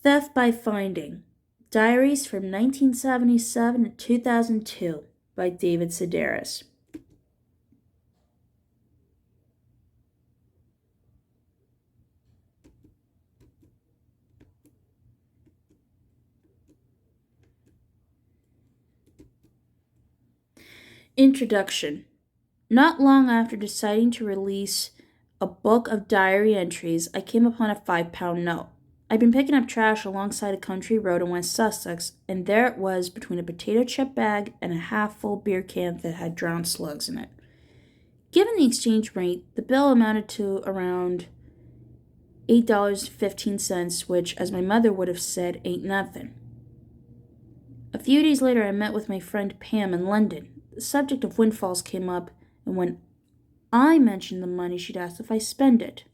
Theft by Finding. Diaries from 1977 to 2002 by David Sedaris. Introduction. Not long after deciding to release a book of diary entries, I came upon a £5 note. I'd been picking up trash alongside a country road in West Sussex, and there it was between a potato chip bag and a half-full beer can that had drowned slugs in it. Given the exchange rate, the bill amounted to around $8.15, which, as my mother would have said, ain't nothing. A few days later, I met with my friend Pam in London. The subject of windfalls came up, and when I mentioned the money, she'd asked if I spend it.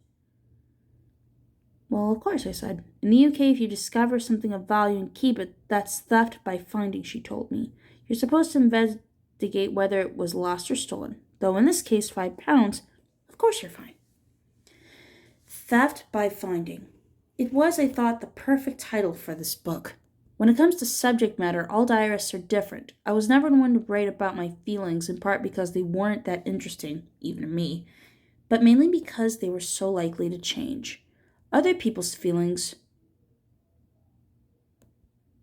Well, of course, I said. In the UK, if you discover something of value and keep it, that's theft by finding, she told me. You're supposed to investigate whether it was lost or stolen. Though in this case, £5, of course you're fine. Theft by Finding. It was, I thought, the perfect title for this book. When it comes to subject matter, all diarists are different. I was never one to write about my feelings, in part because they weren't that interesting, even to me, but mainly because they were so likely to change. Other people's feelings,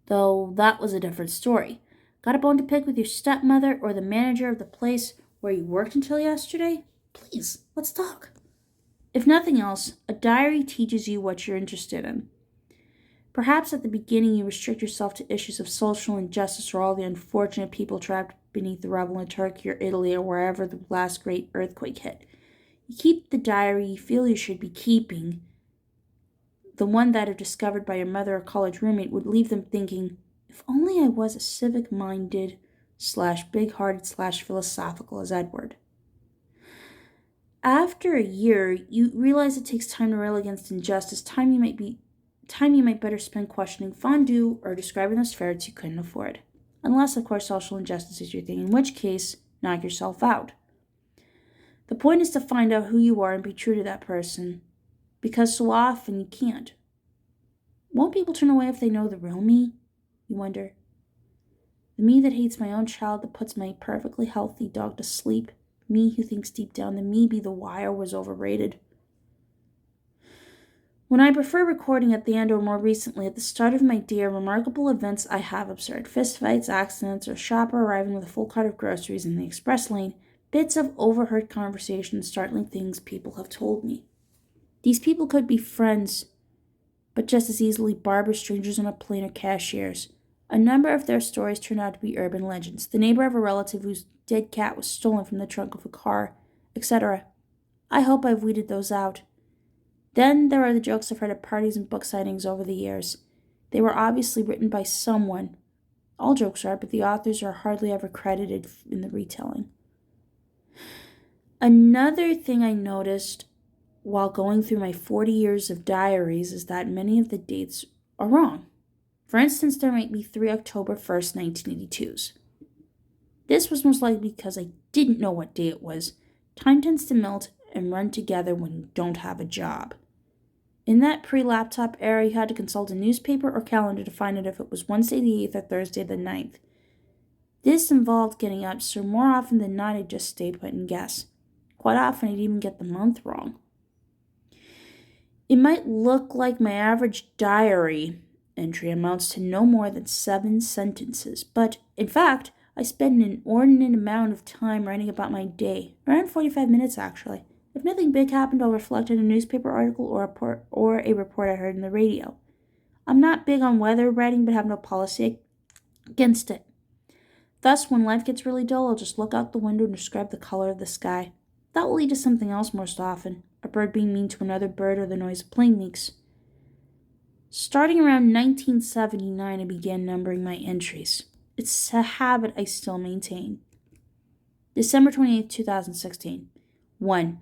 though, that was a different story. Got a bone to pick with your stepmother or the manager of the place where you worked until yesterday? Please, let's talk. If nothing else, a diary teaches you what you're interested in. Perhaps at the beginning you restrict yourself to issues of social injustice or all the unfortunate people trapped beneath the rubble in Turkey or Italy or wherever the last great earthquake hit. You keep the diary you feel you should be keeping. The one that, if discovered by your mother or college roommate, would leave them thinking, if only I was as civic-minded / big-hearted / philosophical as Edward. After a year, you realize it takes time to rail against injustice, time you might better spend questioning fondue or describing those ferrets you couldn't afford. Unless, of course, social injustice is your thing, in which case, knock yourself out. The point is to find out who you are and be true to that person, because so often you can't. Won't people turn away if they know the real me? You wonder. The me that hates my own child, that puts my perfectly healthy dog to sleep, me who thinks deep down that maybe The Wire was overrated. When I prefer recording at the end or more recently at the start of my day are remarkable events I have observed, fistfights, accidents, or a shopper arriving with a full cart of groceries in the express lane, bits of overheard conversation, startling things people have told me. These people could be friends, but just as easily barber strangers on a plane or cashiers. A number of their stories turn out to be urban legends. The neighbor of a relative whose dead cat was stolen from the trunk of a car, etc. I hope I've weeded those out. Then there are the jokes I've heard at parties and book signings over the years. They were obviously written by someone. All jokes are, but the authors are hardly ever credited in the retelling. Another thing I noticed while going through my 40 years of diaries is that many of the dates are wrong. For instance, there might be 3 October 1st, 1982s. This was most likely because I didn't know what day it was. Time tends to melt and run together when you don't have a job. In that pre-laptop era, you had to consult a newspaper or calendar to find out if it was Wednesday the 8th or Thursday the 9th. This involved getting up, so more often than not, I'd just stay put and guess. Quite often, I'd even get the month wrong. It might look like my average diary entry amounts to no more than 7 sentences, but, in fact, I spend an inordinate amount of time writing about my day, around 45 minutes actually. If nothing big happened, I'll reflect on a newspaper article or a report I heard on the radio. I'm not big on weather writing, but have no policy against it. Thus, when life gets really dull, I'll just look out the window and describe the color of the sky. That will lead to something else most often, a bird being mean to another bird or the noise a plane makes. Starting around 1979, I began numbering my entries. It's a habit I still maintain. December 28, 2016. 1.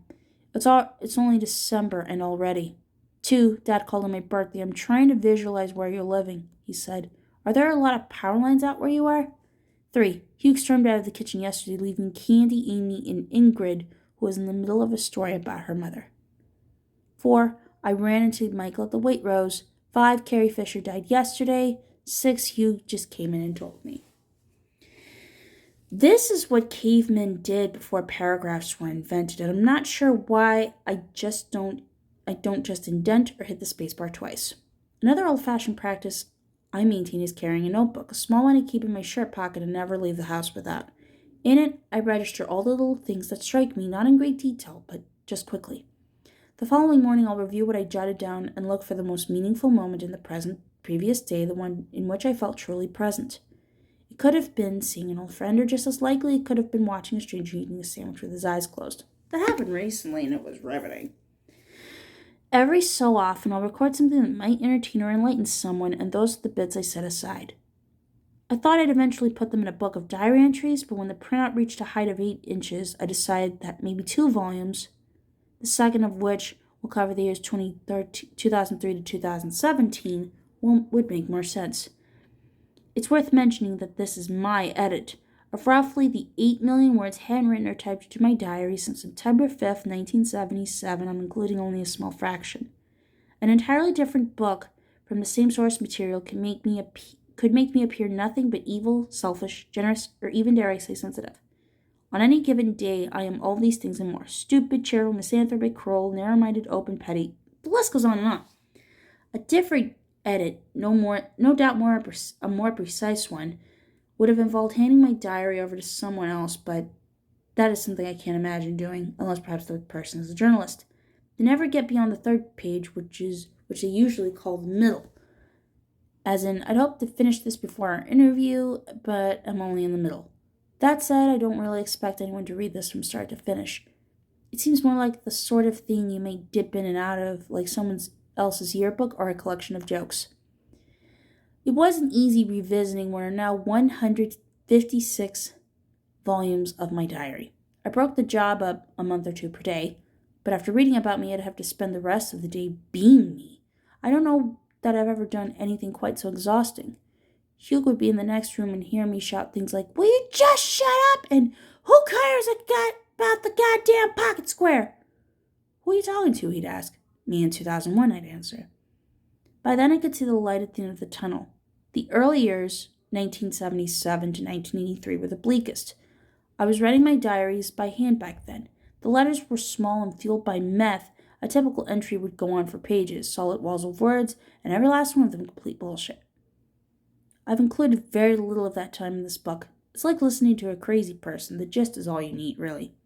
It's only December and already. 2. Dad called on my birthday. I'm trying to visualize where you're living, he said. Are there a lot of power lines out where you are? 3. Hugh stormed out of the kitchen yesterday, leaving Candy, Amy, and Ingrid, who was in the middle of a story about her mother. 4. I ran into Michael at the Waitrose. 5, Carrie Fisher died yesterday. 6, Hugh just came in and told me. This is what cavemen did before paragraphs were invented, and I'm not sure why I don't just indent or hit the spacebar twice. Another old-fashioned practice I maintain is carrying a notebook, a small one I keep in my shirt pocket and never leave the house without. In it, I register all the little things that strike me, not in great detail, but just quickly. The following morning, I'll review what I jotted down and look for the most meaningful moment in the previous day, the one in which I felt truly present. It could have been seeing an old friend, or just as likely, it could have been watching a stranger eating a sandwich with his eyes closed. That happened recently, and it was riveting. Every so often, I'll record something that might entertain or enlighten someone, and those are the bits I set aside. I thought I'd eventually put them in a book of diary entries, but when the printout reached a height of 8 inches, I decided that maybe 2 volumes, the second of which will cover the years 2003 to 2017, would make more sense. It's worth mentioning that this is my edit of roughly the 8 million words handwritten or typed into my diary since September 5th, 1977. I'm including only a small fraction. An entirely different book from the same source material could make me appear nothing but evil, selfish, generous, or even, dare I say, sensitive. On any given day, I am all these things and more. Stupid, charitable, misanthropic, cruel, narrow-minded, open, petty. The list goes on and on. A different edit, no doubt a more precise one, would have involved handing my diary over to someone else, but that is something I can't imagine doing, unless perhaps the person is a journalist. They never get beyond the 3rd page, which they usually call the middle. As in, I'd hoped to finish this before our interview, but I'm only in the middle. That said, I don't really expect anyone to read this from start to finish. It seems more like the sort of thing you may dip in and out of, like someone else's yearbook or a collection of jokes. It wasn't easy revisiting what are now 156 volumes of my diary. I broke the job up a month or 2 per day, but after reading about me, I'd have to spend the rest of the day being me. I don't know that I've ever done anything quite so exhausting. Hugh would be in the next room and hear me shout things like, "Will you just shut up?" and "Who cares about the goddamn pocket square?" "Who are you talking to?" he'd ask. "Me in 2001, I'd answer. By then I could see the light at the end of the tunnel. The early years, 1977 to 1983, were the bleakest. I was writing my diaries by hand back then. The letters were small and fueled by meth. A typical entry would go on for pages, solid walls of words, and every last one of them complete bullshit. I've included very little of that time in this book. It's like listening to a crazy person. The gist is all you need, really.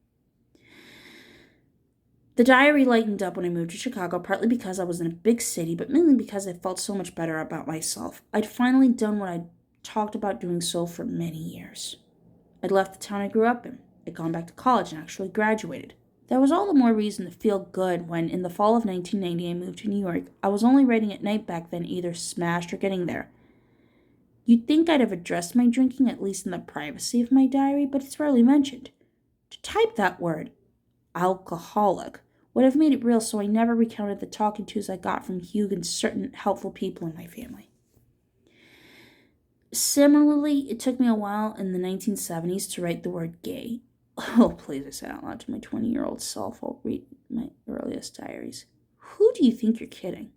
The diary lightened up when I moved to Chicago, partly because I was in a big city, but mainly because I felt so much better about myself. I'd finally done what I'd talked about doing so for many years. I'd left the town I grew up in. I'd gone back to college and actually graduated. There was all the more reason to feel good when, in the fall of 1990, I moved to New York. I was only writing at night back then, either smashed or getting there. You'd think I'd have addressed my drinking, at least in the privacy of my diary, but it's rarely mentioned. To type that word, alcoholic, would have made it real, so I never recounted the talking tos I got from Hugh and certain helpful people in my family. Similarly, it took me a while in the 1970s to write the word gay. Oh, please, I said out loud to my 20-year-old self while reading my earliest diaries. Who do you think you're kidding?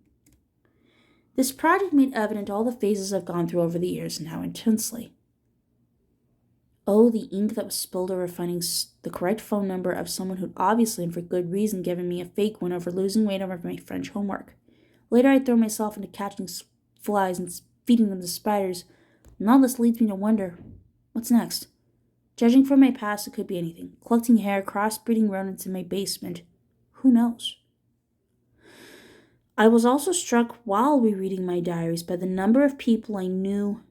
This project made evident all the phases I've gone through over the years and how intensely. Oh, the ink that was spilled over finding the correct phone number of someone who'd obviously and for good reason given me a fake one over losing weight over my French homework. Later I'd throw myself into catching flies and feeding them to spiders, and all this leads me to wonder, what's next? Judging from my past, it could be anything. Collecting hair, crossbreeding rodents in my basement. Who knows? I was also struck while rereading my diaries by the number of people I knew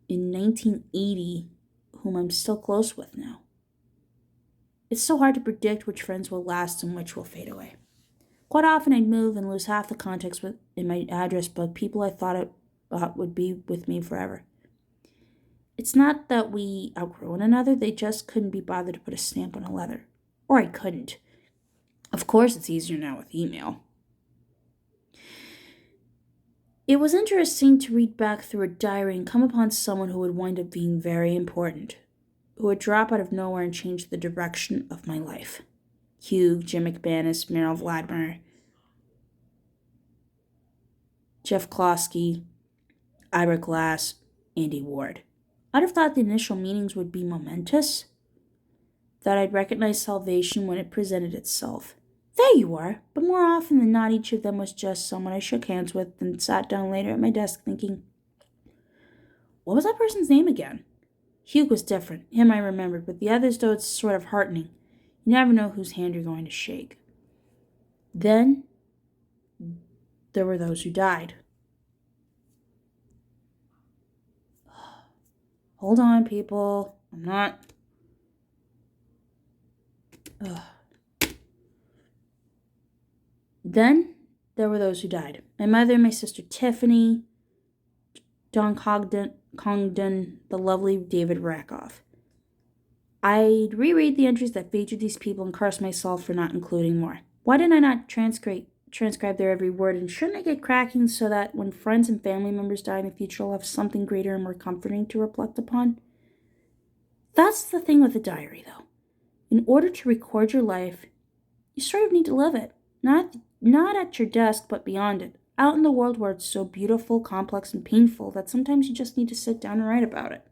in 1980 whom I'm still close with now. It's so hard to predict which friends will last and which will fade away. Quite often I'd move and lose half the context in my address book, people I thought would be with me forever. It's not that we outgrow one another, they just couldn't be bothered to put a stamp on a letter. Or I couldn't. Of course it's easier now with email. It was interesting to read back through a diary and come upon someone who would wind up being very important, who would drop out of nowhere and change the direction of my life. Hugh, Jim McManus, Meryl Vladimir. Jeff Klosky, Ira Glass, Andy Ward. I'd have thought the initial meetings would be momentous, that I'd recognize salvation when it presented itself. There you are, but more often than not, each of them was just someone I shook hands with and sat down later at my desk thinking, what was that person's name again? Hugh was different. Him I remembered, but the others, though, it's sort of heartening. You never know whose hand you're going to shake. Then there were those who died. Hold on, people. I'm not... Then there were those who died. My mother, my sister Tiffany, Don Congdon, the lovely David Rakoff. I'd reread the entries that featured these people and curse myself for not including more. Why didn't I not transcribe their every word, and shouldn't I get cracking so that when friends and family members die in the future, I'll have something greater and more comforting to reflect upon? That's the thing with a diary, though. In order to record your life, you sort of need to live it. Not at your desk, but beyond it. Out in the world where it's so beautiful, complex, and painful that sometimes you just need to sit down and write about it.